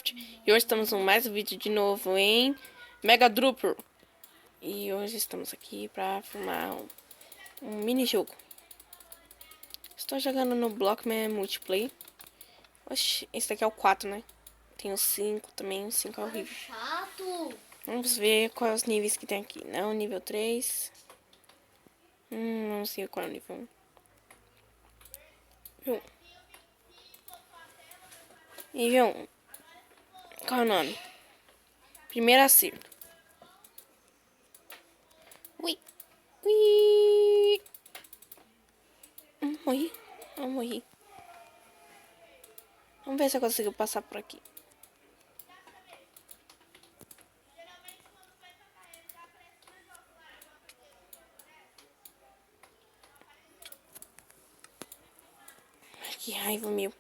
Minecraft. E hoje estamos em mais um vídeo de novo em Mega Drupal. E hoje estamos aqui para filmar um mini-jogo. Estou jogando no Blockman Multiplayer. Oxi, esse daqui é o 4, né? Tem o 5 também, o 5 é horrível. Chato! Vamos ver quais os níveis que tem aqui. Não, nível 3. Não sei qual é o nível 1. Nível 1. Qual é o nome? Primeiro acerto. Ui. Ui. Morri. Eu morri. Vamos ver se eu consigo passar por aqui. Ai, que raiva, meu.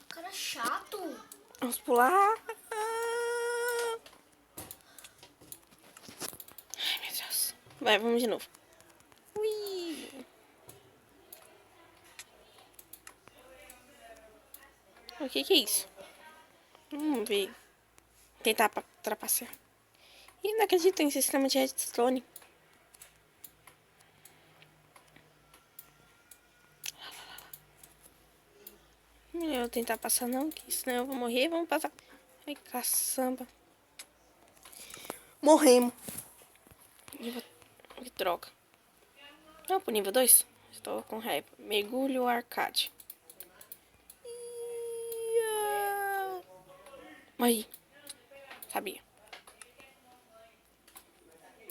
Cara chato! Vamos pular. Ai, meu Deus. Vai, vamos de novo. Ui. O que é isso? Vamos ver. Tentar trapacear. Ih, não acredito em sistema de redstone. Eu vou tentar passar não, que senão eu vou morrer. Vamos passar. Ai, caçamba. Morremos. Que droga. Não, pro nível 2. Estou com raiva. Mergulho arcade. Morri. Sabia.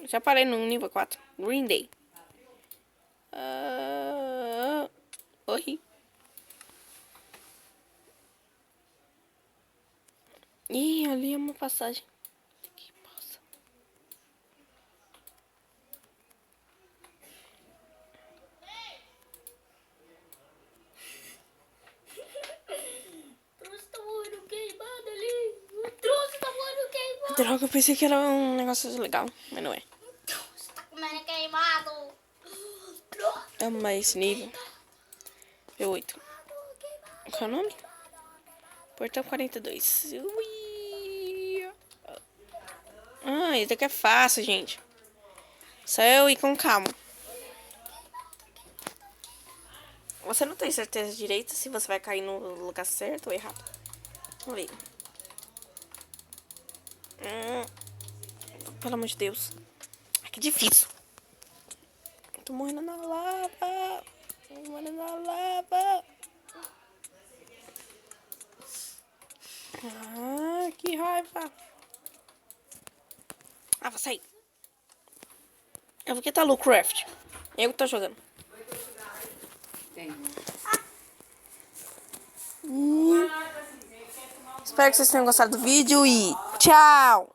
Já parei no nível 4. Green Day. Morri. Ih, ali é uma passagem. Que passa. O troço tá morrendo queimado ali! O troço tá morrendo queimado! Droga, eu pensei que era um negócio legal, mas não é. O troço tá comendo queimado! Amo esse nível. P8. Qual é o nome? Portão 42. Ui. Ah, esse daqui é fácil, gente. Só eu ir com calma. Você não tem certeza direito se você vai cair no lugar certo ou errado. Vamos ver. Pelo amor de Deus. Ai, que difícil. Tô morrendo na lava. Tô morrendo na lava. Ah, que raiva. Ah, vou sair. Eu vou quitar o Craft. Eu que tô jogando. Espero que vocês tenham gostado do vídeo e tchau!